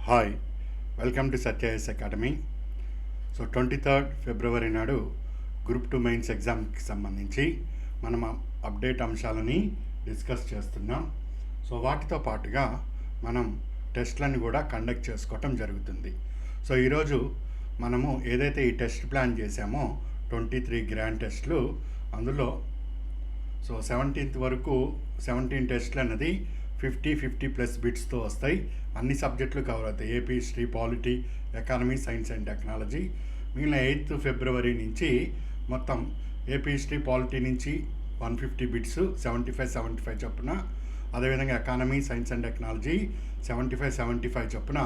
Hi, welcome to సత్యఎస్ academy. So 23rd February నాడు group 2 mains ఎగ్జామ్కి సంబంధించి మనం అప్డేట్ అంశాలని డిస్కస్ చేస్తున్నాం. సో వాటితో పాటుగా మనం టెస్ట్లను కూడా కండక్ట్ చేసుకోవటం జరుగుతుంది. సో ఈరోజు మనము ఏదైతే ఈ టెస్ట్ ప్లాన్ చేసామో 23 గ్రాండ్ టెస్ట్లు, అందులో సో 17th వరకు 17 టెస్ట్లు అన్నది 50 ప్లస్ బిట్స్తో వస్తాయి. అన్ని సబ్జెక్టులు కవర్ అవుతాయి. AP history, polity, economy, science and technology. మిగిలిన 8th ఫిబ్రవరి నుంచి మొత్తం ఏపీ హిస్టరీ, పాలిటీ నుంచి 150 బిట్స్ 75 చొప్పున, అదేవిధంగా ఎకానమీ, సైన్స్ అండ్ టెక్నాలజీ 75 చొప్పున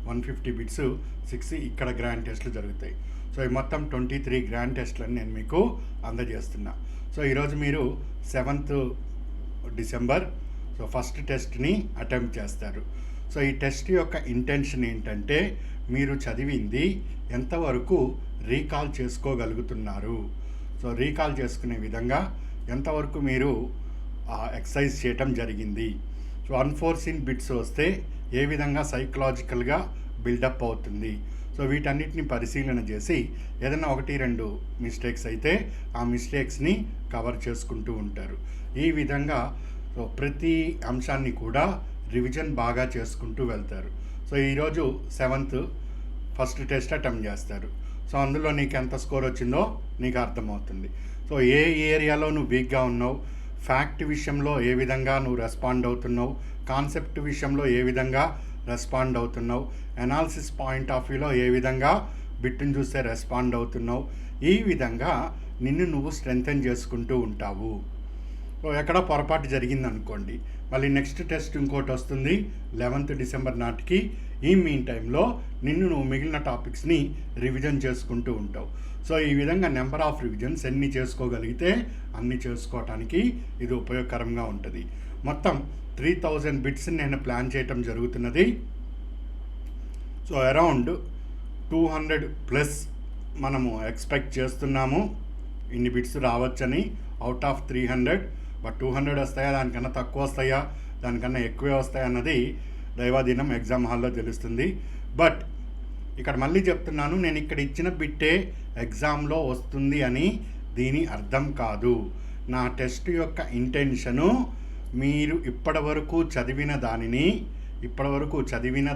150 బిట్స్ 6 ఇక్కడ గ్రాండ్ టెస్ట్లు జరుగుతాయి. సో ఈ మొత్తం 23 గ్రాండ్ టెస్ట్లని నేను మీకు అందజేస్తున్నా. సో ఈరోజు మీరు 7th డిసెంబర్ సో ఫస్ట్ టెస్ట్ని అటెంప్ట్ చేస్తారు. సో ఈ టెస్ట్ యొక్క ఇంటెన్షన్ ఏంటంటే మీరు చదివింది ఎంతవరకు రీకాల్ చేసుకోగలుగుతున్నారు, సో రీకాల్ చేసుకునే విధంగా ఎంతవరకు మీరు ఎక్సర్సైజ్ చేయటం జరిగింది. సో అన్ఫోర్సిన్ బిట్స్ వస్తే ఏ విధంగా సైకలాజికల్గా బిల్డప్ అవుతుంది. సో వీటన్నిటిని పరిశీలన చేసి ఏదైనా 1-2 మిస్టేక్స్ అయితే ఆ మిస్టేక్స్ని కవర్ చేసుకుంటూ ఉంటారు. ఈ విధంగా సో ప్రతి అంశాన్ని కూడా రివిజన్ బాగా చేసుకుంటూ వెళ్తారు. సో ఈరోజు 7th ఫస్ట్ టెస్ట్ అటెంప్ట్ చేస్తారు. సో అందులో నీకు ఎంత స్కోర్ వచ్చిందో నీకు అర్థమవుతుంది. సో ఏ ఏరియాలో నువ్వు వీక్గా ఉన్నావు, ఫ్యాక్ట్ విషయంలో ఏ విధంగా నువ్వు రెస్పాండ్ అవుతున్నావు, కాన్సెప్ట్ విషయంలో ఏ విధంగా రెస్పాండ్ అవుతున్నావు, అనాలిసిస్ పాయింట్ ఆఫ్ వ్యూలో ఏ విధంగా బిట్టును చూస్తే రెస్పాండ్ అవుతున్నావు, ఈ విధంగా నిన్ను నువ్వు స్ట్రెంథెన్ చేసుకుంటూ ఉంటావు. సో ఎక్కడ పొరపాటు జరిగిందనుకోండి, మళ్ళీ నెక్స్ట్ టెస్ట్ ఇంకోటి వస్తుంది 11th డిసెంబర్ నాటికి. ఈ మీన్ టైంలో నిన్ను నువ్వు మిగిలిన టాపిక్స్ని రివిజన్ చేసుకుంటూ ఉంటావు. సో ఈ విధంగా నెంబర్ ఆఫ్ రివిజన్స్ ఎన్ని చేసుకోగలిగితే అన్ని చేసుకోవటానికి ఇది ఉపయోగకరంగా ఉంటుంది. మొత్తం 3000 బిట్స్ నేను ప్లాన్ చేయటం జరుగుతున్నది. సో అరౌండ్ 200 ప్లస్ మనము ఎక్స్పెక్ట్ చేస్తున్నాము ఇన్ని బిట్స్ రావచ్చని అవుట్ ఆఫ్ 300. బట్ 200 వస్తాయా, దానికన్నా తక్కువ వస్తాయా, దానికన్నా ఎక్కువే వస్తాయా అన్నది దైవాధీనం, ఎగ్జామ్ హాల్లో తెలుస్తుంది. బట్ ఇక్కడ మళ్ళీ చెప్తున్నాను, నేను ఇక్కడ ఇచ్చిన బిట్టే ఎగ్జామ్లో వస్తుంది అని దీని అర్థం కాదు. నా టెస్ట్ యొక్క ఇంటెన్షను మీరు ఇప్పటివరకు చదివిన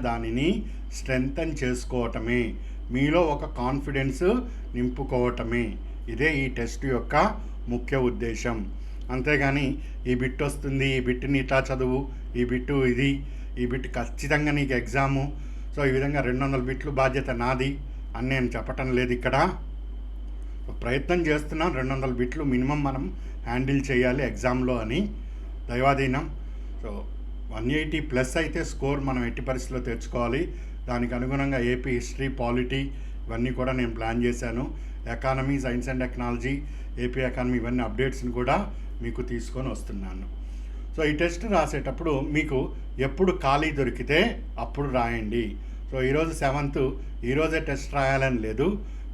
దానిని స్ట్రెంథన్ చేసుకోవటమే, మీలో ఒక కాన్ఫిడెన్స్ నింపుకోవటమే. ఇదే ఈ టెస్ట్ యొక్క ముఖ్య ఉద్దేశం. అంతేగాని ఈ బిట్ వస్తుంది, ఈ బిట్ని ఇట్లా చదువు, ఈ బిట్ ఖచ్చితంగా నీకు ఎగ్జాము, సో ఈ విధంగా 200 బిట్లు బాధ్యత నాది అని నేను చెప్పటం లేదు. ఇక్కడ ప్రయత్నం చేస్తున్నాం 200 బిట్లు మినిమం మనం హ్యాండిల్ చేయాలి ఎగ్జామ్లో అని దైవాధీనం. సో 180 ప్లస్ అయితే స్కోర్ మనం ఎట్టి పరిస్థితిలో తెచ్చుకోవాలి. దానికి అనుగుణంగా ఏపీ హిస్టరీ, పాలిటీ ఇవన్నీ కూడా నేను ప్లాన్ చేశాను. Economy, science and technology, AP economy ఇవన్నీ అప్డేట్స్ని కూడా మీకు తీసుకొని వస్తున్నాను. సో ఈ టెస్ట్ రాసేటప్పుడు మీకు ఎప్పుడు ఖాళీ దొరికితే అప్పుడు రాయండి. సో ఈరోజు 7th, ఈరోజే టెస్ట్ రాయాలని లేదు.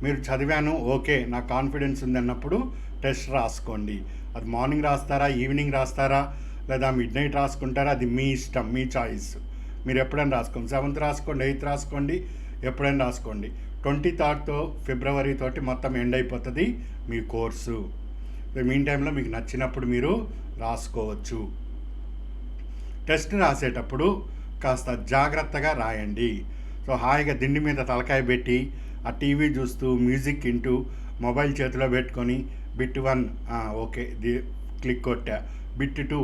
మీరు చదివాను, ఓకే నాకు కాన్ఫిడెన్స్ ఉంది అన్నప్పుడు టెస్ట్ రాసుకోండి. అది మార్నింగ్ రాస్తారా, ఈవినింగ్ రాస్తారా, లేదా మిడ్ నైట్ రాసుకుంటారా, అది మీ ఇష్టం, మీ చాయిస్. మీరు ఎప్పుడైనా రాసుకోండి. 7th రాసుకోండి, 8th రాసుకోండి, ఎప్పుడైనా రాసుకోండి. 23rd ఫిబ్రవరి తోటి మొత్తం ఎండ్ అయిపోతుంది మీ కోర్సు. మీన్ టైంలో మీకు నచ్చినప్పుడు మీరు రాసుకోవచ్చు. టెస్ట్ రాసేటప్పుడు కాస్త జాగ్రత్తగా రాయండి. సో హాయిగా దిండి మీద తలకాయ పెట్టి ఆ టీవీ చూస్తూ, మ్యూజిక్ వింటూ, మొబైల్ చేతిలో పెట్టుకొని బిట్ 1 ఓకే క్లిక్ కొట్టా, బిట్ 2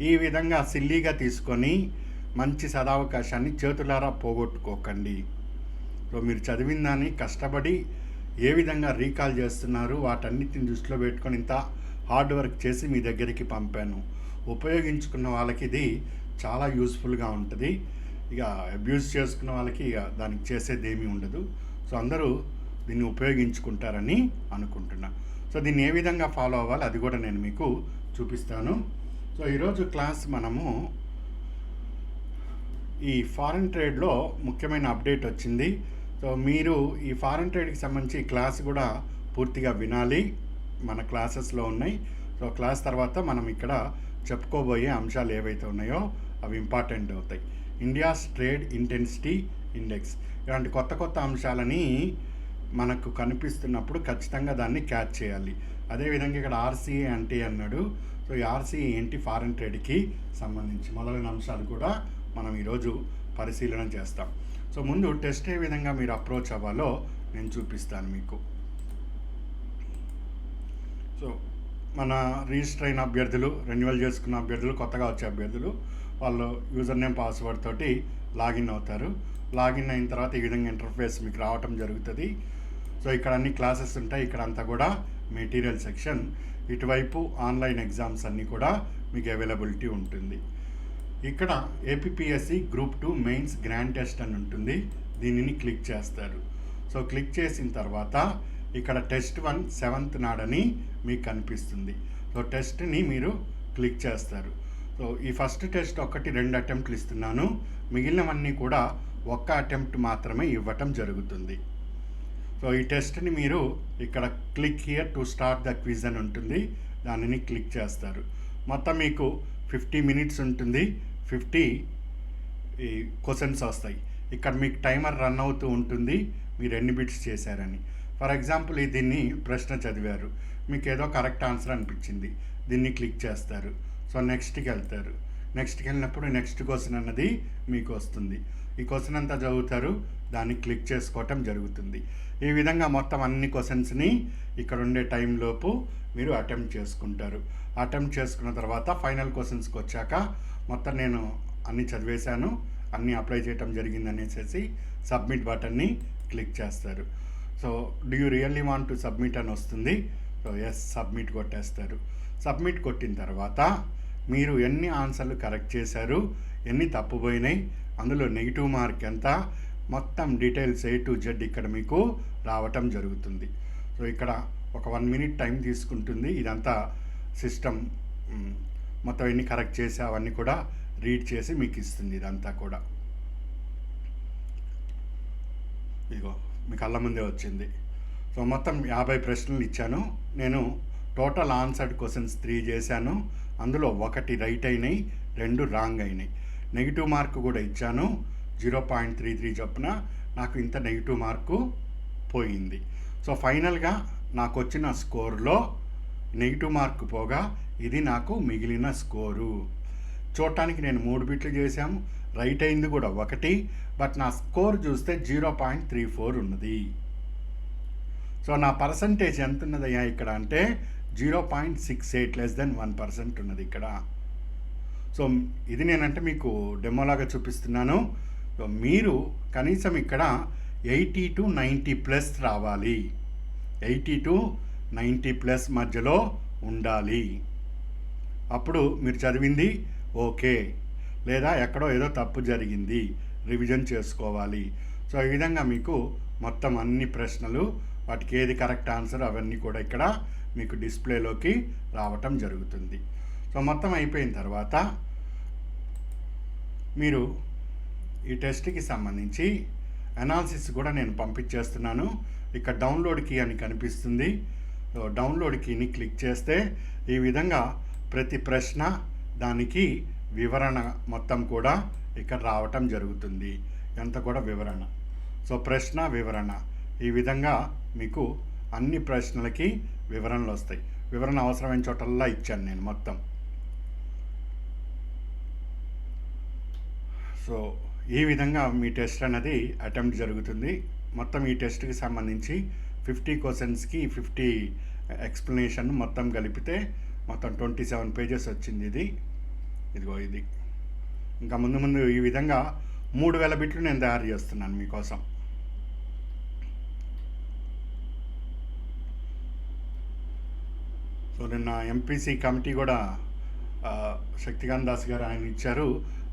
ఈ విధంగా సిల్లీగా తీసుకొని మంచి సదావకాశాన్ని చేతులారా పోగొట్టుకోకండి. సో మీరు చదివిన దాన్ని కష్టపడి ఏ విధంగా రీకాల్ చేస్తున్నారు వాటన్నిటిని దృష్టిలో పెట్టుకొని ఇంత హార్డ్ వర్క్ చేసి మీ దగ్గరికి పంపాను. ఉపయోగించుకున్న వాళ్ళకి ఇది చాలా యూస్ఫుల్గా ఉంటుంది. ఇక అబ్యూజ్ చేసుకున్న వాళ్ళకి ఇక దానికి చేసేది ఏమీ ఉండదు. సో అందరూ దీన్ని ఉపయోగించుకుంటారని అనుకుంటున్నా. సో దీన్ని ఏ విధంగా ఫాలో అవ్వాలి అది కూడా నేను మీకు చూపిస్తాను. సో ఈరోజు క్లాస్ మనము ఈ ఫారెన్ ట్రేడ్లో ముఖ్యమైన అప్డేట్ వచ్చింది. సో మీరు ఈ ఫారెన్ ట్రేడ్కి సంబంధించి క్లాస్ కూడా పూర్తిగా వినాలి. మన క్లాసెస్లో ఉన్నాయి. సో క్లాస్ తర్వాత మనం ఇక్కడ చెప్పుకోబోయే అంశాలు ఏవైతే ఉన్నాయో అవి ఇంపార్టెంట్ అవుతాయి. India's trade intensity index. ఇలాంటి కొత్త కొత్త అంశాలని మనకు కనిపిస్తున్నప్పుడు ఖచ్చితంగా దాన్ని క్యాచ్ చేయాలి. అదేవిధంగా ఇక్కడ ఆర్సీఏ అంటే అన్నాడు. సో ఈ ఆర్సీఏ ఏంటి, ఫారెన్ ట్రేడ్కి సంబంధించి మొదలైన అంశాలు కూడా మనం ఈరోజు పరిశీలన చేస్తాం. సో ముందు టెస్ట్ ఏ విధంగా మీరు అప్రోచ్ అవ్వాలో నేను చూపిస్తాను మీకు. సో మన రిజిస్టర్ అయిన అభ్యర్థులు, రెన్యువల్ చేసుకున్న అభ్యర్థులు, కొత్తగా వచ్చే అభ్యర్థులు వాళ్ళు యూజర్ నేమ్ పాస్వర్డ్ తోటి లాగిన్ అవుతారు. లాగిన్ అయిన తర్వాత ఈ విధంగా ఇంటర్ఫేస్ మీకు రావటం జరుగుతుంది. సో ఇక్కడ అన్ని క్లాసెస్ ఉంటాయి. ఇక్కడ అంతా కూడా మెటీరియల్ సెక్షన్. ఇటువైపు ఆన్లైన్ ఎగ్జామ్స్ అన్నీ కూడా మీకు అవైలబిలిటీ ఉంటుంది. ఇక్కడ APPSC group 2 mains grand test అని ఉంటుంది. దీనిని క్లిక్ చేస్తారు. సో క్లిక్ చేసిన తర్వాత ఇక్కడ టెస్ట్ 1 7th నాడని మీకు కనిపిస్తుంది. సో టెస్ట్ని మీరు క్లిక్ చేస్తారు. సో ఈ ఫస్ట్ టెస్ట్ 1-2 అటెంప్ట్లు ఇస్తున్నాను. మిగిలినవన్నీ కూడా ఒక్క అటెంప్ట్ మాత్రమే ఇవ్వటం జరుగుతుంది. సో ఈ టెస్ట్ని మీరు ఇక్కడ click here to start the quiz అని ఉంటుంది. దానిని క్లిక్ చేస్తారు. మొత్తం మీకు 50 minutes ఉంటుంది. 50 క్వశ్చన్స్ వస్తాయి. ఇక్కడ మీకు టైమర్ రన్ అవుతూ ఉంటుంది, మీరు ఎన్ని బిట్స్ చేశారని. ఫర్ ఎగ్జాంపుల్ దీన్ని ప్రశ్న చదివారు, మీకు ఏదో కరెక్ట్ ఆన్సర్ అనిపించింది, దీన్ని క్లిక్ చేస్తారు. సో నెక్స్ట్కి వెళ్తారు. నెక్స్ట్కి వెళ్ళినప్పుడు నెక్స్ట్ క్వశ్చన్ అన్నది మీకు వస్తుంది. ఈ క్వశ్చన్ అంతా చదువుతారు, దాన్ని క్లిక్ చేసుకోవటం జరుగుతుంది. ఈ విధంగా మొత్తం అన్ని క్వశ్చన్స్ని ఇక్కడ ఉండే టైంలోపు మీరు అటెంప్ట్ చేసుకుంటారు. అటెంప్ట్ చేసుకున్న తర్వాత ఫైనల్ క్వశ్చన్స్కి వచ్చాక మొత్తం నేను అన్నీ చదివేశాను, అన్నీ అప్లై చేయటం జరిగింది అనేసి సబ్మిట్ బటన్ని క్లిక్ చేస్తారు. So do you really want to submit అని వస్తుంది. సో ఎస్, సబ్మిట్ కొట్టేస్తారు. సబ్మిట్ కొట్టిన తర్వాత మీరు ఎన్ని ఆన్సర్లు కరెక్ట్ చేశారు, ఎన్ని తప్పుపోయినాయి, అందులో నెగిటివ్ మార్క్ ఎంత, మొత్తం డీటెయిల్స్ A to Z ఇక్కడ మీకు రావటం జరుగుతుంది. సో ఇక్కడ ఒక 1 minute టైం తీసుకుంటుంది. ఇదంతా సిస్టమ్ మొత్తం ఎన్ని కరెక్ట్ చేసి అవన్నీ కూడా రీడ్ చేసి మీకు ఇస్తుంది. ఇదంతా కూడా ఇదిగో మీ కళ్ళ ముందే వచ్చింది. సో మొత్తం 50 ప్రశ్నలు ఇచ్చాను. నేను టోటల్ ఆన్సర్డ్ క్వశ్చన్స్ 3 చేశాను. అందులో 1 రైట్ అయినాయి, 2 రాంగ్ అయినాయి. నెగిటివ్ మార్క్ కూడా ఇచ్చాను 0.33 చొప్పున. నాకు ఇంత నెగిటివ్ మార్కు పోయింది. సో ఫైనల్గా నాకు వచ్చిన స్కోర్లో నెగిటివ్ మార్క్ పోగా ఇది నాకు మిగిలిన స్కోరు. చూడటానికి నేను 3 బిట్లు చేశాము, రైట్ అయింది కూడా 1, బట్ నా స్కోర్ చూస్తే 0.34 ఉన్నది. సో నా పర్సంటేజ్ ఎంత ఉన్నదయ్యా ఇక్కడ అంటే 0.68, less than 1% ఉన్నది ఇక్కడ. సో ఇది నేనంటే మీకు డెమోలాగా చూపిస్తున్నాను. సో మీరు కనీసం ఇక్కడ 80 to 90+ రావాలి. 80 to 90+ మధ్యలో ఉండాలి. అప్పుడు మీరు చదివింది ఓకే, లేదా ఎక్కడో ఏదో తప్పు జరిగింది, రివిజన్ చేసుకోవాలి. సో ఈ విధంగా మీకు మొత్తం అన్ని ప్రశ్నలు, వాటికి ఏది కరెక్ట్ ఆన్సర్ అవన్నీ కూడా ఇక్కడ మీకు డిస్ప్లేలోకి రావటం జరుగుతుంది. సో మొత్తం అయిపోయిన తర్వాత మీరు ఈ టెస్ట్కి సంబంధించి అనాలిసిస్ కూడా నేను పంపించేస్తున్నాను. ఇక్కడ డౌన్లోడ్ కీ అని కనిపిస్తుంది. సో డౌన్లోడ్ కీని క్లిక్ చేస్తే ఈ విధంగా ప్రతి ప్రశ్న దానికి వివరణ మొత్తం కూడా ఇక్కడ రావటం జరుగుతుంది. ఎంత కూడా వివరణ. సో ప్రశ్న వివరణ ఈ విధంగా మీకు అన్ని ప్రశ్నలకి వివరణలు వస్తాయి. వివరణ అవసరమైన చోటల్లా ఇచ్చాను నేను మొత్తం. సో ఈ విధంగా మీ టెస్ట్ అనేది అటెంప్ట్ జరుగుతుంది. మొత్తం ఈ టెస్ట్కి సంబంధించి 50 క్వశ్చన్స్కి 50 ఎక్స్ప్లెనేషన్ మొత్తం కలిపితే మొత్తం 27 pages వచ్చింది. ఇదిగో ఇది. ఇంకా ముందు ఈ విధంగా 3000 బిట్లు నేను తయారు చేస్తున్నాను మీకోసం. సో నిన్న ఎంపీసీ కమిటీ కూడా శక్తికాంత్ దాస్ గారు ఆయన ఇచ్చారు.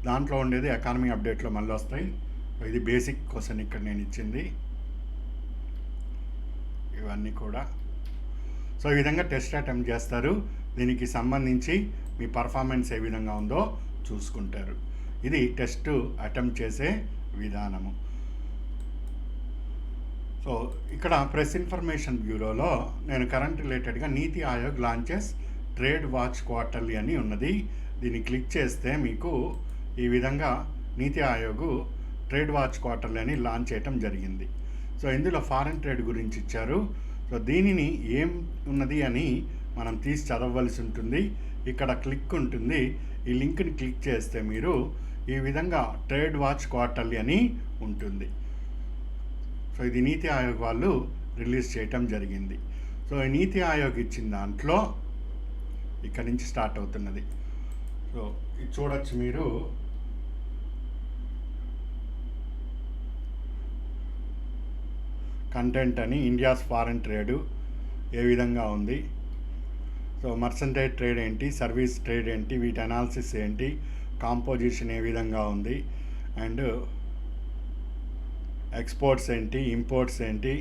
దాంట్లో ఉండేది ఎకానమీ అప్డేట్లో మళ్ళీ వస్తాయి. ఇది బేసిక్ క్వశ్చన్ ఇక్కడ నేను ఇచ్చింది ఇవన్నీ కూడా. సో ఈ విధంగా టెస్ట్ అటెంప్ట్ చేస్తారు. దీనికి సంబంధించి మీ పర్ఫార్మెన్స్ ఏ విధంగా ఉందో చూసుకుంటారు. ఇది టెస్ట్ అటెంప్ట్ చేసే విధానము. సో ఇక్కడ ప్రెస్ ఇన్ఫర్మేషన్ బ్యూరోలో నేను కరెంట్ రిలేటెడ్గా నీతి Aayog launches trade watch quarterly అని ఉన్నది. దీన్ని క్లిక్ చేస్తే మీకు ఈ విధంగా నీతి ఆయోగ్ ట్రేడ్ వాచ్ క్వార్టర్లీ అని లాంచ్ చేయటం జరిగింది. సో ఇందులో ఫారెన్ ట్రేడ్ గురించి ఇచ్చారు. సో దీనిని ఏం ఉన్నది అని మనం తీసి చదవవలసి ఉంటుంది. ఇక్కడ క్లిక్ ఉంటుంది. ఈ లింక్ని క్లిక్ చేస్తే మీరు ఈ విధంగా ట్రేడ్ వాచ్ క్వార్టర్లీ అని ఉంటుంది. సో ఇది నీతి ఆయోగ్ వాళ్ళు రిలీజ్ చేయటం జరిగింది. సో ఈ నీతి ఆయోగ్ ఇచ్చిన దాంట్లో ఇక్కడ నుంచి స్టార్ట్ అవుతున్నది. సో ఇది చూడొచ్చు మీరు. కంటెంట్ అని ఇండియాస్ ఫారెన్ ట్రేడ్ ఏ విధంగా ఉంది, సో మర్సంటైజ్ ట్రేడ్ ఏంటి, సర్వీస్ ట్రేడ్ ఏంటి, వీటి అనాలిసిస్ ఏంటి, కాంపోజిషన్ ఏ విధంగా ఉంది, అండ్ ఎక్స్పోర్ట్స్ ఏంటి, ఇంపోర్ట్స్ ఏంటి,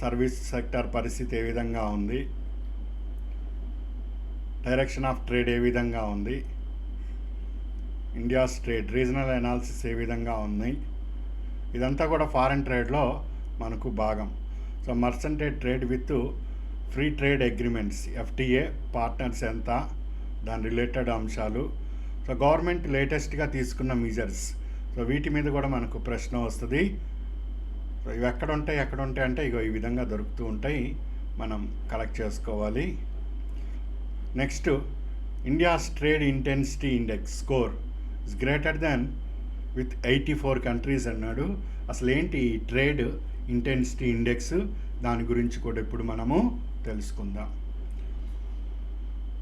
సర్వీస్ సెక్టర్ పరిస్థితి ఏ విధంగా ఉంది, డైరెక్షన్ ఆఫ్ ట్రేడ్ ఏ విధంగా ఉంది, ఇండియాస్ ట్రేడ్ రీజనల్ అనాలిసిస్ ఏ విధంగా ఉంది. ఇదంతా కూడా ఫారెన్ ట్రేడ్లో మనకు భాగం. So merchandise trade with free trade agreements, FTA partners ఎంత, దాని రిలేటెడ్ అంశాలు, సో గవర్నమెంట్ లేటెస్ట్గా తీసుకున్న మెజర్స్, సో వీటి మీద కూడా మనకు ప్రశ్న వస్తుంది. సో ఇవి ఎక్కడ ఉంటాయి అంటే ఇగో ఈ విధంగా దొరుకుతూ ఉంటాయి, మనం కలెక్ట్ చేసుకోవాలి. Next, India's trade intensity index score is greater than with 84 countries అన్నాడు. అసలు ఏంటి ఈ ట్రేడ్ ఇంటెన్సిటీ ఇండెక్స్, దాని గురించి కూడా ఇప్పుడు మనము తెలుసుకుందాం.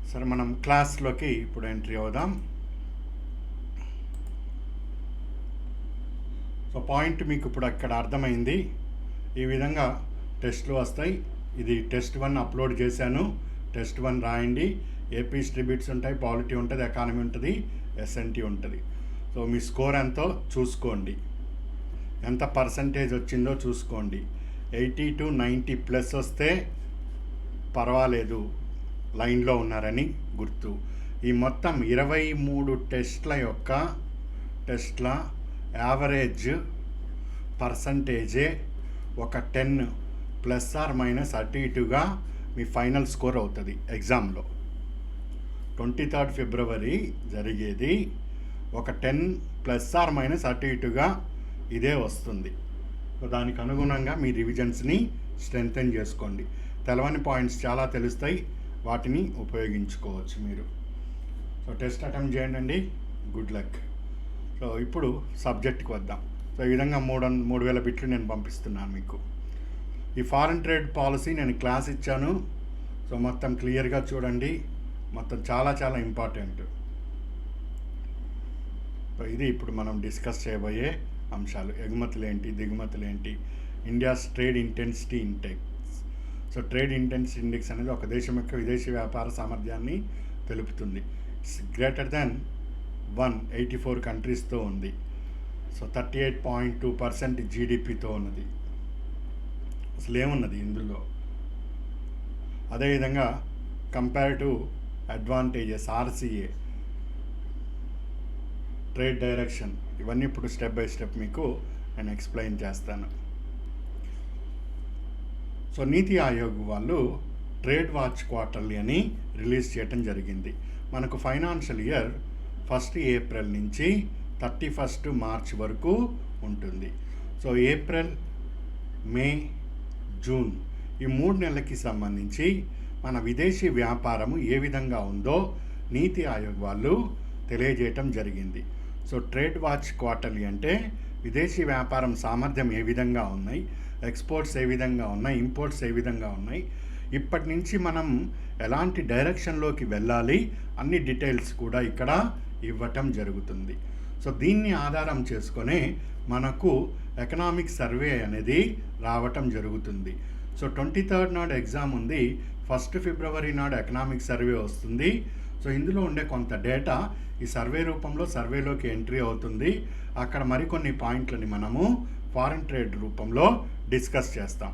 సరే, మనం క్లాస్లోకి ఇప్పుడు ఎంట్రీ అవుదాం. సో పాయింట్ మీకు ఇప్పుడు అక్కడ అర్థమైంది. ఈ విధంగా టెస్ట్లు వస్తాయి. ఇది టెస్ట్ 1 అప్లోడ్ చేశాను. టెస్ట్ 1 రాయండి. ఏపీ డిస్ట్రిబ్యూట్స్ ఉంటాయి, పాలిటీ ఉంటుంది, ఎకానమీ ఉంటుంది, ఎస్ఎన్టీ ఉంటుంది. సో మీ స్కోర్ ఎంతో చూసుకోండి, ఎంత పర్సంటేజ్ వచ్చిందో చూసుకోండి. 80 to 90 ప్లస్ వస్తే పర్వాలేదు, లైన్లో ఉన్నారని గుర్తు. ఈ మొత్తం 23 టెస్ట్ల యావరేజ్ పర్సంటేజే ఒక 10 ప్లస్ ఆర్ మైనస్ అటు ఇటుగా మీ ఫైనల్ స్కోర్ అవుతుంది ఎగ్జామ్లో. 23 ఫిబ్రవరి జరిగేది ఒక 10 ప్లస్ ఆర్ మైనస్ అటు ఇటుగా ఇదే వస్తుంది. సో దానికి అనుగుణంగా మీ రివిజన్స్ని స్ట్రెంగ్తెన్ చేసుకోండి. తెలవని పాయింట్స్ చాలా తెలుస్తాయి, వాటిని ఉపయోగించుకోవచ్చు మీరు. సో టెస్ట్ అటెంప్ట్ చేయండి. Good luck. సో ఇప్పుడు సబ్జెక్ట్కి వద్దాం. సో ఈ విధంగా 3000 బిట్లు నేను పంపిస్తున్నాను మీకు. ఈ ఫారెన్ ట్రేడ్ పాలసీ నేను క్లాస్ ఇచ్చాను. సో మొత్తం క్లియర్గా చూడండి, మొత్తం చాలా చాలా ఇంపార్టెంట్. సో ఇది ఇప్పుడు మనం డిస్కస్ చేయబోయే అంశాలు. ఎగుమతులు ఏంటి, దిగుమతులు ఏంటి, India's trade intensity index. So trade intensity index అనేది ఒక దేశం యొక్క విదేశీ వ్యాపార సామర్థ్యాన్ని తెలుపుతుంది. ఇట్స్ గ్రేటర్ దాన్ 184 కంట్రీస్తో ఉంది. సో 38.2% జీడిపితో ఉన్నది. అసలు ఏమున్నది ఇందులో? అదేవిధంగా comparative advantages, RCA, trade direction, ఇవన్నీ ఇప్పుడు స్టెప్ బై స్టెప్ మీకు నేను ఎక్స్ప్లెయిన్ చేస్తాను. సో నీతి ఆయోగ్ వాళ్ళు ట్రేడ్ వాచ్ క్వార్టర్లీ అని రిలీజ్ చేయటం జరిగింది. మనకు ఫైనాన్షియల్ ఇయర్ 1 ఏప్రిల్ నుంచి 31 మార్చ్ వరకు ఉంటుంది. సో ఏప్రిల్, మే, జూన్ ఈ 3 నెలలకి సంబంధించి మన విదేశీ వ్యాపారము ఏ విధంగా ఉందో నీతి ఆయోగ్ వాళ్ళు తెలియజేయటం జరిగింది. సో ట్రేడ్ వాచ్ క్వార్టర్లీ అంటే విదేశీ వ్యాపారం సామర్థ్యం ఏ విధంగా ఉన్నాయి, ఎక్స్పోర్ట్స్ ఏ విధంగా ఉన్నాయి, ఇంపోర్ట్స్ ఏ విధంగా ఉన్నాయి, ఇప్పటి నుంచి మనం ఎలాంటి డైరెక్షన్లోకి వెళ్ళాలి, అన్ని డీటెయిల్స్ కూడా ఇక్కడ ఇవ్వటం జరుగుతుంది. సో దీన్ని ఆధారం చేసుకొని మనకు ఎకనామిక్ సర్వే అనేది రావటం జరుగుతుంది. సో 23rd నాడు ఎగ్జామ్ ఉంది, 1 ఫిబ్రవరి నాడు ఎకనామిక్ సర్వే వస్తుంది. సో ఇందులో ఉండే కొంత డేటా ఈ సర్వే రూపంలో సర్వేలోకి ఎంట్రీ అవుతుంది. అక్కడ మరికొన్ని పాయింట్లని మనము ఫారెన్ ట్రేడ్ రూపంలో డిస్కస్ చేస్తాం.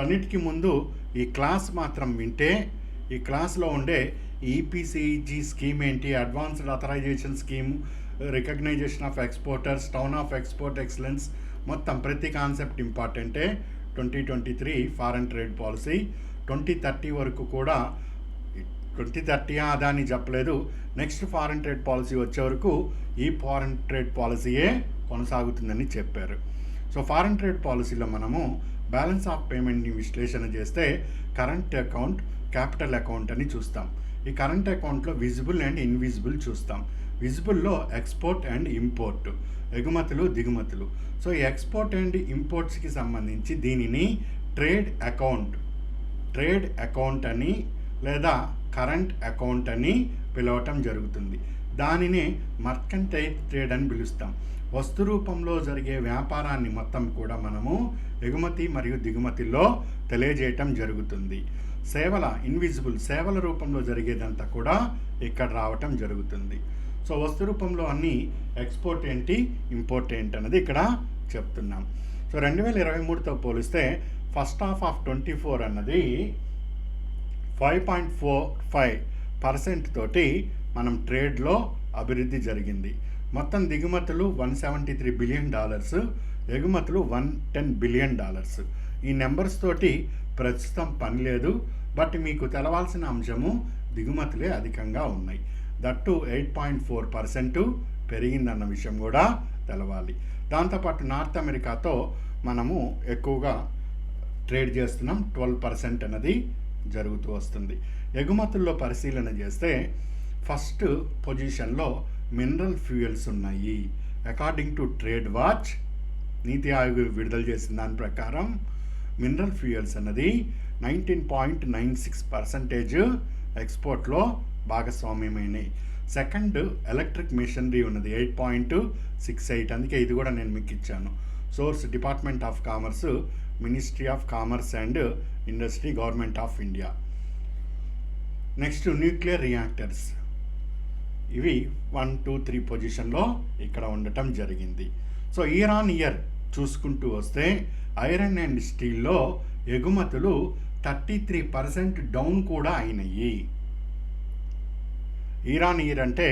అన్నిటికీ ముందు ఈ క్లాస్ మాత్రం వింటే, ఈ క్లాస్లో ఉండే ఈపీసీజీ స్కీమ్ ఏంటి, advanced authorization scheme, recognition of exporters, town of export excellence, మొత్తం ప్రతి కాన్సెప్ట్ ఇంపార్టెంటే. 2023 ఫారెన్ ట్రేడ్ పాలసీ 2030 వరకు కూడా, 2030 అదాని చెప్పలేదు, నెక్స్ట్ ఫారెన్ ట్రేడ్ పాలసీ వచ్చే వరకు ఈ ఫారెన్ ట్రేడ్ పాలసీయే కొనసాగుతుందని చెప్పారు. సో ఫారెన్ ట్రేడ్ పాలసీలో మనము బ్యాలెన్స్ ఆఫ్ పేమెంట్ని విశ్లేషణ చేస్తే కరెంట్ అకౌంట్, క్యాపిటల్ అకౌంట్ అని చూస్తాం. ఈ కరెంట్ అకౌంట్లో విజిబుల్ అండ్ ఇన్విజిబుల్ చూస్తాం. విజిబుల్లో ఎక్స్పోర్ట్ అండ్ ఇంపోర్ట్, ఎగుమతులు దిగుమతులు. సో ఈ ఎక్స్పోర్ట్ అండ్ ఇంపోర్ట్స్కి సంబంధించి దీనిని ట్రేడ్ అకౌంట్ అని లేదా కరెంట్ అకౌంట్ అని పిలవటం జరుగుతుంది. దానిని మర్కంటైల్ ట్రేడ్ అని పిలుస్తాం. వస్తు రూపంలో జరిగే వ్యాపారాన్ని మొత్తం కూడా మనము ఎగుమతి మరియు దిగుమతిలో తెలియజేయటం జరుగుతుంది. ఇన్విజిబుల్ సేవల రూపంలో జరిగేదంతా కూడా ఇక్కడ రావటం జరుగుతుంది. సో వస్తు రూపంలో అన్ని ఎక్స్పోర్ట్ ఏంటి, ఇంపోర్ట్ ఏంటి అన్నది ఇక్కడ చెప్తున్నాం. సో 2023తో పోలిస్తే ఫస్ట్ హాఫ్ ఆఫ్ 24 అన్నది 5.45% తోటి మనం ట్రేడ్లో అభివృద్ధి జరిగింది. మొత్తం దిగుమతులు $173 బిలియన్, ఎగుమతులు $110 బిలియన్. ఈ నెంబర్స్ తోటి ప్రస్తుతం పని లేదు, బట్ మీకు తెలవాల్సిన అంశము దిగుమతులే అధికంగా ఉన్నాయి. దట్టు 8.4% పెరిగిందన్న విషయం కూడా తెలవాలి. దాంతోపాటు నార్త్ అమెరికాతో మనము ఎక్కువగా ట్రేడ్ చేస్తున్నాం, 12% అన్నది జరుగుతూ వస్తుంది. ఎగుమతుల్లో పరిశీలన చేస్తే ఫస్ట్ పొజిషన్లో మినరల్ ఫ్యూయల్స్ ఉన్నాయి. అకార్డింగ్ టు ట్రేడ్ వాచ్, నీతి ఆయోగ్ విడుదల చేసిన దాని ప్రకారం మినరల్ ఫ్యూయల్స్ అన్నది 19.96% ఎక్స్పోర్ట్లో భాగస్వామ్యమైనవి. సెకండ్ ఎలక్ట్రిక్ మిషనరీ ఉన్నది 8.68. అందుకే ఇది కూడా నేను మీకు ఇచ్చాను. Source department of commerce, ministry of commerce and industry, government of India. Next nuclear reactors, ఇవి 1, 2, 3 పొజిషన్లో ఇక్కడ ఉండటం జరిగింది. సో ఇయర్ ఆన్ ఇయర్ చూసుకుంటూ వస్తే ఐరన్ అండ్ స్టీల్లో ఎగుమతులు 33% డౌన్ కూడా అయినాయి. ఇయర్ ఆన్ ఇయర్ అంటే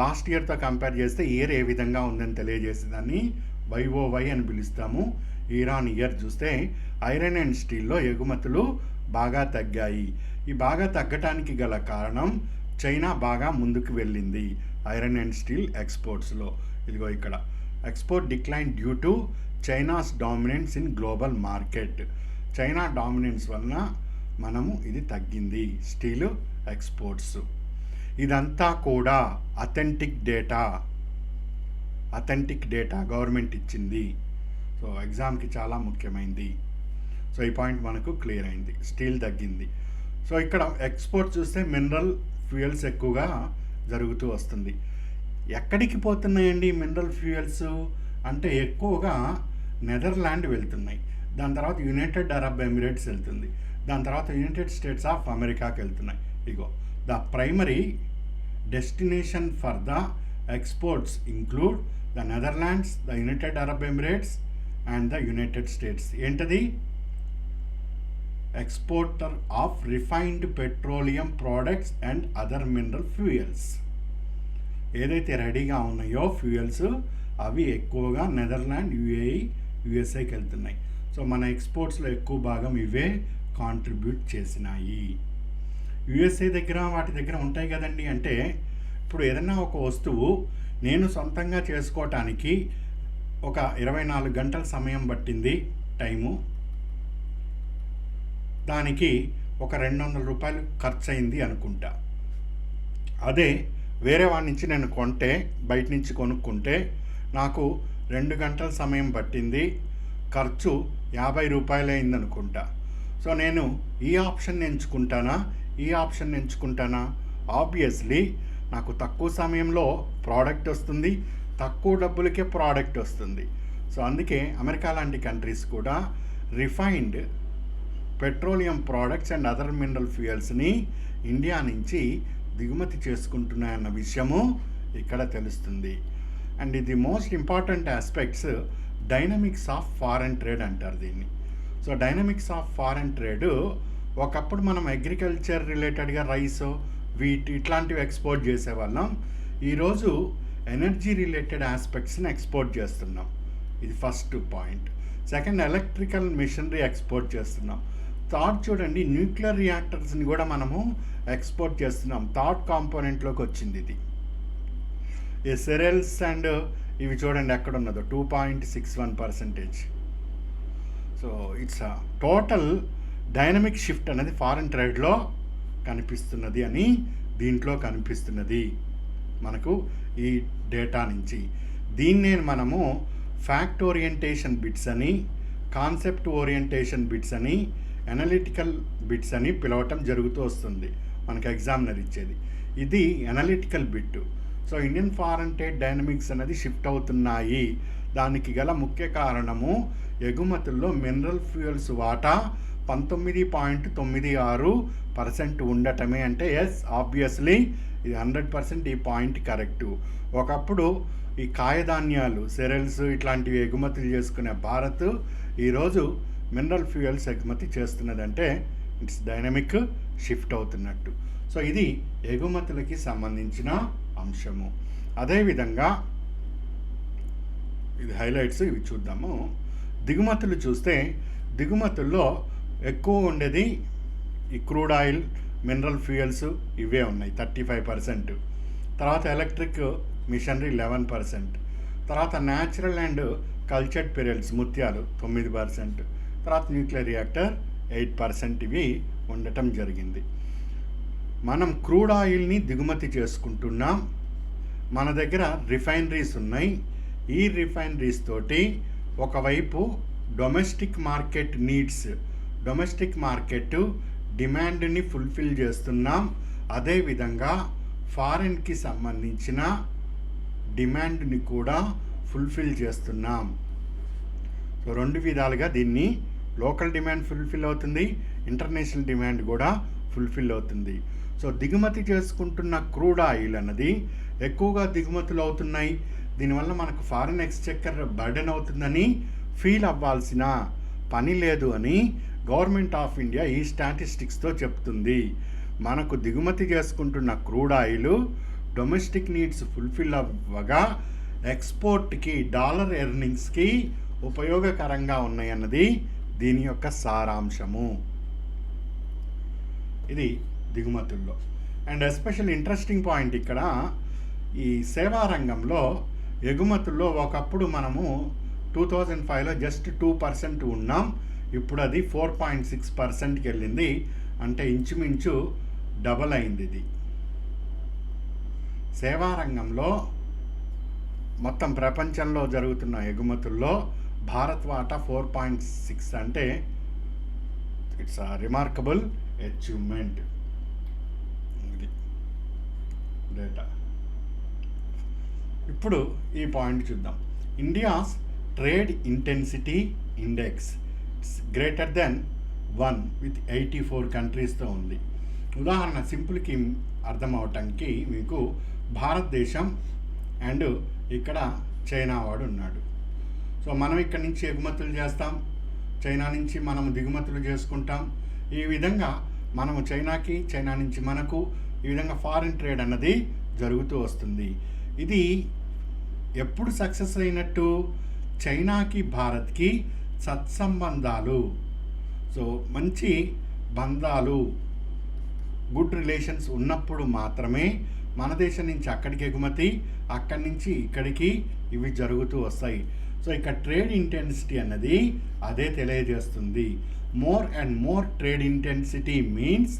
లాస్ట్ ఇయర్తో కంపేర్ చేస్తే ఇయర్ ఏ విధంగా ఉందని తెలియజేసేదాన్ని YOY అని పిలుస్తాము. ఇయర్ ఆన్ ఇయర్ చూస్తే ఐరన్ అండ్ స్టీల్లో ఎగుమతులు బాగా తగ్గాయి. ఈ బాగా తగ్గటానికి గల కారణం చైనా బాగా ముందుకు వెళ్ళింది ఐరన్ అండ్ స్టీల్ ఎక్స్పోర్ట్స్లో. ఇదిగో ఇక్కడ export decline due to China's dominance in global market. China dominance వలన మనము ఇది తగ్గింది స్టీల్ ఎక్స్పోర్ట్స్. ఇదంతా కూడా అథెంటిక్ డేటా గవర్నమెంట్ ఇచ్చింది. సో ఎగ్జామ్కి చాలా ముఖ్యమైనది. సో ఈ పాయింట్ మనకు క్లియర్ అయింది. స్టీల్ తగ్గింది. సో ఇక్కడ ఎక్స్పోర్ట్ చూస్తే మినరల్ ఫ్యూయల్స్ ఎక్కువగా జరుగుతూ వస్తుంది. ఎక్కడికి పోతున్నాయండి మినరల్ ఫ్యూయల్స్ అంటే ఎక్కువగా నెదర్లాండ్ వెళ్తున్నాయి, దాని తర్వాత యునైటెడ్ అరబ్ ఎమిరేట్స్ వెళ్తుంది, దాని తర్వాత యునైటెడ్ స్టేట్స్ ఆఫ్ అమెరికాకి వెళ్తున్నాయి. ఇగో the primary destination for the exports include the Netherlands, the United Arab Emirates and the United States. ఏంటది? Exporter of refined petroleum products and other mineral fuels. ఏదైతే రెడీగా ఉన్నాయో ఫ్యూయల్స్ అవి ఎక్కువగా నెదర్లాండ్, UAE, USAకి వెళ్తున్నాయి. సో మన ఎక్స్పోర్ట్స్లో ఎక్కువ భాగం ఇవే కాంట్రిబ్యూట్ చేసినాయి. USA దగ్గర వాటి దగ్గర ఉంటాయి కదండి. అంటే ఇప్పుడు ఏదైనా ఒక వస్తువు నేను సొంతంగా చేసుకోవటానికి ఒక 24 గంటల సమయం పట్టింది టైము, దానికి ఒక $200 ఖర్చు అయింది అనుకుంటా. అదే వేరే వాడి నుంచి నేను కొంటే, బయట నుంచి కొనుక్కుంటే నాకు 2 గంటల సమయం పట్టింది, ఖర్చు $50 అయింది అనుకుంటా. సో నేను ఈ ఆప్షన్ ఎంచుకుంటానా? ఆబ్వియస్లీ నాకు తక్కువ సమయంలో ప్రోడక్ట్ వస్తుంది, తక్కువ డబ్బులకే ప్రోడక్ట్ వస్తుంది. సో అందుకే అమెరికా లాంటి కంట్రీస్ కూడా refined petroleum products and other mineral ఫ్యూయల్స్ని ఇండియా నుంచి దిగుమతి చేసుకుంటున్నాయన్న విషయము ఇక్కడ తెలుస్తుంది. అండ్ ఇది most important aspects dynamics of foreign trade అంటారు దీన్ని. So dynamics of foreign trade, ఒకప్పుడు మనం అగ్రికల్చర్ రిలేటెడ్గా రైస్, వీట్ ఇట్లాంటివి ఎక్స్పోర్ట్ చేసేవాళ్ళం. ఈరోజు ఎనర్జీ రిలేటెడ్ ఆస్పెక్ట్స్ని ఎక్స్పోర్ట్ చేస్తున్నాం. ఇది first point. Second, electrical machinery export చేస్తున్నాం. థర్డ్ చూడండి, న్యూక్లియర్ రియాక్టర్స్ని కూడా మనము ఎక్స్పోర్ట్ చేస్తున్నాం. థర్డ్ కాంపోనెంట్లోకి వచ్చింది ఇది. ఈ సెరల్స్ అండ్ ఇవి చూడండి ఎక్కడ ఉన్నదో 2.61%. So it's total dynamic shift అనేది ఫారిన్ ట్రేడ్లో కనిపిస్తున్నది అని దీంట్లో కనిపిస్తున్నది మనకు ఈ డేటా నుంచి. దీన్నే మనము ఫ్యాక్ట్ ఓరియంటేషన్ బిట్స్ అని, కాన్సెప్ట్ ఓరియంటేషన్ బిట్స్ అని, అనలిటికల్ బిట్స్ అని పిలవటం జరుగుతూ వస్తుంది మనకు ఎగ్జామినర్ ఇచ్చేది. ఇది analytical bit. So Indian foreign trade dynamics అనేది షిఫ్ట్ అవుతున్నాయి. దానికి గల ముఖ్య కారణము ఎగుమతుల్లో మినరల్ ఫ్యూయల్స్ వాటా 19.96% ఉండటమే. అంటే ఎస్, ఆబ్వియస్లీ ఇది 100% ఈ పాయింట్ కరెక్టు. ఒకప్పుడు ఈ కాయధాన్యాలు, సెరల్స్ ఇట్లాంటివి ఎగుమతులు చేసుకునే భారత్ ఈరోజు మినరల్ ఫ్యూయల్స్ ఎగుమతి చేస్తున్నదంటే ఇట్స్ డైనమిక్ షిఫ్ట్ అవుతున్నట్టు. సో ఇది ఎగుమతులకి సంబంధించిన అంశము. అదేవిధంగా ఇది హైలైట్స్, ఇవి చూద్దాము. దిగుమతులు చూస్తే దిగుమతుల్లో ఎక్కువ ఉండేది ఈ క్రూడ్ ఆయిల్, మినరల్ ఫ్యూయల్స్ ఇవే ఉన్నాయి 35%. తర్వాత ఎలక్ట్రిక్ మిషనరీ 11%. తర్వాత న్యాచురల్ అండ్ కల్చర్డ్ పెరల్స్, ముత్యాలు 9%. తర్వాత న్యూక్లియర్ రియాక్టర్ 8% ఇవి ఉండటం జరిగింది. మనం క్రూడ్ ఆయిల్ని దిగుమతి చేసుకుంటున్నాం. మన దగ్గర రిఫైనరీస్ ఉన్నాయి. ఈ రిఫైనరీస్ తోటి ఒకవైపు domestic market needs, domestic market డిమాండ్ని ఫుల్ఫిల్ చేస్తున్నాం. అదేవిధంగా ఫారిన్కి సంబంధించిన డిమాండ్ని కూడా ఫుల్ఫిల్ చేస్తున్నాం. సో రెండు విధాలుగా దీన్ని లోకల్ డిమాండ్ ఫుల్ఫిల్ అవుతుంది, ఇంటర్నేషనల్ డిమాండ్ కూడా ఫుల్ఫిల్ అవుతుంది. సో దిగుమతి చేసుకుంటున్న క్రూడ్ ఆయిల్ అన్నది ఎక్కువగా దిగుమతులు అవుతున్నాయి. దీనివల్ల మనకు ఫారిన్ ఎక్స్చెక్కర్ బర్డెన్ అవుతుందని ఫీల్ అవ్వాల్సిన పని లేదు అని గవర్నమెంట్ ఆఫ్ ఇండియా ఈ స్టాటిస్టిక్స్తో చెప్తుంది. మనకు దిగుమతి చేసుకుంటున్న crude oil domestic needs fulfil అవ్వగా ఎక్స్పోర్ట్కి, డాలర్ ఎర్నింగ్స్కి ఉపయోగకరంగా ఉన్నాయన్నది దీని యొక్క సారాంశము. ఇది దిగుమతుల్లో. అండ్ ఎస్పెషల్ ఇంట్రెస్టింగ్ పాయింట్ ఇక్కడ ఈ సేవా రంగంలో ఎగుమతుల్లో ఒకప్పుడు మనము 2005లో జస్ట్ 2% ఉన్నాం. ఇప్పుడు అది 4.6%కి వెళ్ళింది. అంటే ఇంచుమించు డబల్ అయింది. ఇది సేవా రంగంలో మొత్తం ప్రపంచంలో జరుగుతున్న ఎగుమతుల్లో భారత్ వాటా 4.6 అంటే ఇట్స్ అ రిమార్కబుల్ అచీవ్మెంట్. ఇది డేటా. ఇప్పుడు ఈ పాయింట్ చూద్దాం. India's trade intensity index greater than 1 with 84 కంట్రీస్తో ఉంది. ఉదాహరణ సింపుల్కి అర్థం అవటానికి మీకు భారతదేశం అండ్ ఇక్కడ చైనా వాడు ఉన్నాడు. సో మనం ఇక్కడ నుంచి ఎగుమతులు చేస్తాం, చైనా నుంచి మనం దిగుమతులు చేసుకుంటాం. ఈ విధంగా మనము చైనాకి, చైనా నుంచి మనకు, ఈ విధంగా ఫారిన్ ట్రేడ్ అన్నది జరుగుతూ వస్తుంది. ఇది ఎప్పుడు సక్సెస్ అయినట్టు? చైనాకి భారత్కి సత్సంబంధాలు, సో మంచి బంధాలు, గుడ్ రిలేషన్స్ ఉన్నప్పుడు మాత్రమే మన దేశం నుంచి అక్కడికి ఎగుమతి, అక్కడి నుంచి ఇక్కడికి ఇవి జరుగుతూ వస్తాయి. సో ఇక్కడ ట్రేడ్ ఇంటెన్సిటీ అన్నది అదే తెలియజేస్తుంది. More and more trade intensity means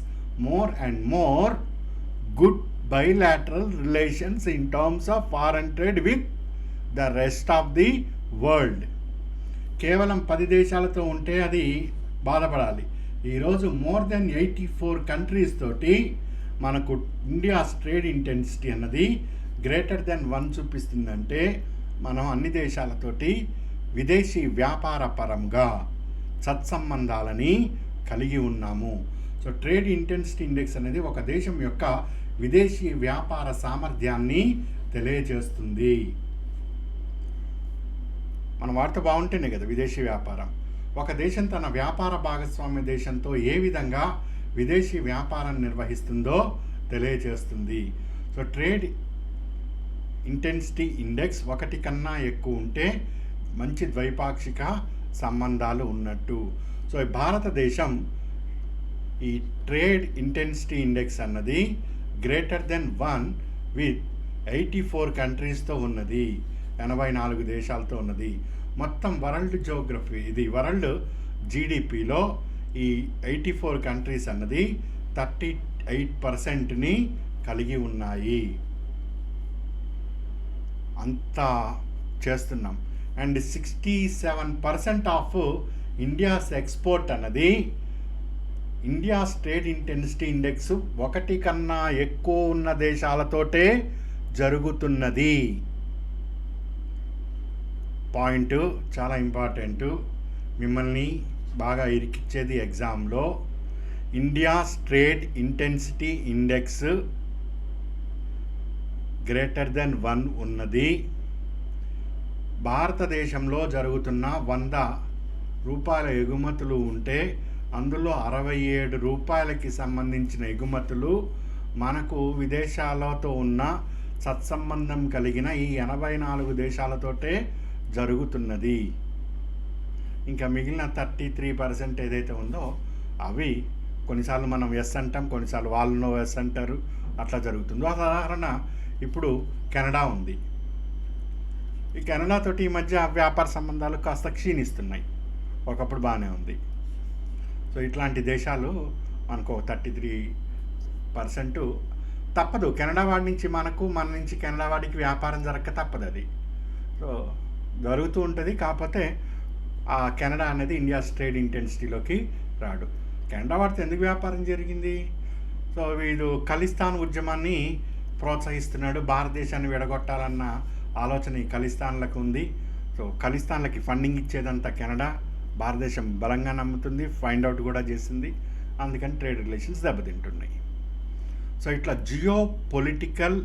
more and more good bilateral relations in terms of foreign trade with the rest of the world. కేవలం 10 దేశాలతో ఉంటే అది బాధపడాలి. ఈరోజు మోర్ దెన్ 84 కంట్రీస్ తోటి మనకు ఇండియాస్ ట్రేడ్ ఇంటెన్సిటీ అన్నది గ్రేటర్ దెన్ 1 చూపిస్తుందంటే మనం అన్ని దేశాలతోటి విదేశీ వ్యాపార పరంగా సత్సంబంధాలని కలిగి ఉన్నాము. సో ట్రేడ్ ఇంటెన్సిటీ ఇండెక్స్ అనేది ఒక దేశం యొక్క విదేశీ వ్యాపార సామర్థ్యాన్ని తెలియజేస్తుంది. మన వార్త బాగుంటేనే కదా విదేశీ వ్యాపారం. ఒక దేశం తన వ్యాపార భాగస్వామ్య దేశంతో ఏ విధంగా విదేశీ వ్యాపారం నిర్వహిస్తుందో తెలియజేస్తుంది. సో ట్రేడ్ ఇంటెన్సిటీ ఇండెక్స్ 1 కన్నా ఎక్కువ ఉంటే మంచి ద్వైపాక్షిక సంబంధాలు ఉన్నట్టు. సో భారతదేశం ఈ ట్రేడ్ ఇంటెన్సిటీ ఇండెక్స్ అన్నది గ్రేటర్ దెన్ 1 విత్ 84 కంట్రీస్తో ఉన్నది. 84 దేశాలతో ఉన్నది. మొత్తం వరల్డ్ జియోగ్రఫీ, ఇది వరల్డ్ జీడిపిలో ఈ 84 కంట్రీస్ అన్నది 38%ని కలిగి ఉన్నాయి. అంతా చేస్తున్నాం. అండ్ 67% ఆఫ్ ఇండియాస్ ఎక్స్పోర్ట్ అన్నది ఇండియాస్ ట్రేడ్ ఇంటెన్సిటీ ఇండెక్స్ 1 కన్నా ఎక్కువ ఉన్న దేశాలతోటే జరుగుతున్నది. పాయింట్ చాలా ఇంపార్టెంట్, మిమ్మల్ని బాగా ఇరికిచ్చేది ఎగ్జామ్లో. India's trade intensity index greater than 1 ఉన్నది. భారతదేశంలో జరుగుతున్న 100 రూపాయల ఎగుమతులు ఉంటే అందులో 67 రూపాయలకి సంబంధించిన ఎగుమతులు మనకు విదేశాలతో ఉన్న సత్సంబంధం కలిగిన ఈ 84 దేశాలతోటే జరుగుతున్నది. ఇంకా మిగిలిన 33% ఏదైతే ఉందో అవి కొన్నిసార్లు మనం ఎస్ అంటాం, కొన్నిసార్లు వాళ్ళు నో ఎస్ అంటారు, అట్లా జరుగుతుంది. ఉదాహరణ ఇప్పుడు కెనడా ఉంది. ఈ కెనడాతోటి ఈ మధ్య వ్యాపార సంబంధాలు కాస్త క్షీణిస్తున్నాయి, ఒకప్పుడు బాగానే ఉంది. సో ఇట్లాంటి దేశాలు మనకు 33% తప్పదు. కెనడా వాడి నుంచి మనకు, మన నుంచి కెనడా వాడికి వ్యాపారం జరగక తప్పదు. అది సో జరుగుతూ ఉంటుంది. కాకపోతే ఆ కెనడా అనేది ఇండియాస్ ట్రేడ్ ఇంటెన్సిటీలోకి రాడు. కెనడా వాడితో ఎందుకు వ్యాపారం జరిగింది? సో వీడు ఖలిస్తాన్ ఉద్యమాన్ని ప్రోత్సహిస్తున్నాడు, భారతదేశాన్ని విడగొట్టాలన్న ఆలోచన ఈ ఖలిస్తాన్లకు ఉంది. సో ఖలిస్తాన్లకి ఫండింగ్ ఇచ్చేదంతా కెనడా, భారతదేశం బలంగా నమ్ముతుంది, ఫైండ్ అవుట్ కూడా చేసింది. అందుకని ట్రేడ్ రిలేషన్స్ దెబ్బతింటున్నాయి. సో ఇట్లా జియో పొలిటికల్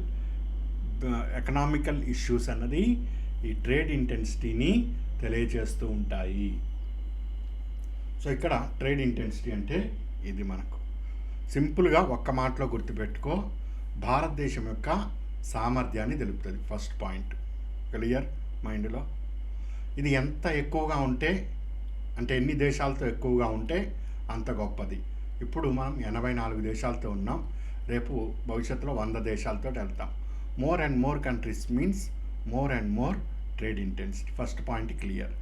ఎకనామికల్ ఇష్యూస్ అన్నది ఈ ట్రేడ్ ఇంటెన్సిటీని తెలియజేస్తూ ఉంటాయి. సో ఇక్కడ ట్రేడ్ ఇంటెన్సిటీ అంటే ఇది మనకు సింపుల్గా ఒక్క మాటలో గుర్తుపెట్టుకో, భారతదేశం యొక్క సామర్థ్యాన్ని తెలుపుతుంది. ఫస్ట్ పాయింట్ క్లియర్ మైండ్లో. ఇది ఎంత ఎక్కువగా ఉంటే, అంటే ఎన్ని దేశాలతో ఎక్కువగా ఉంటే అంత గొప్పది. ఇప్పుడు మనం 84 దేశాలతో ఉన్నాం, రేపు భవిష్యత్తులో 100 దేశాలతో వెళ్తాం. More and more countries means more and more trade intensity. First point clear.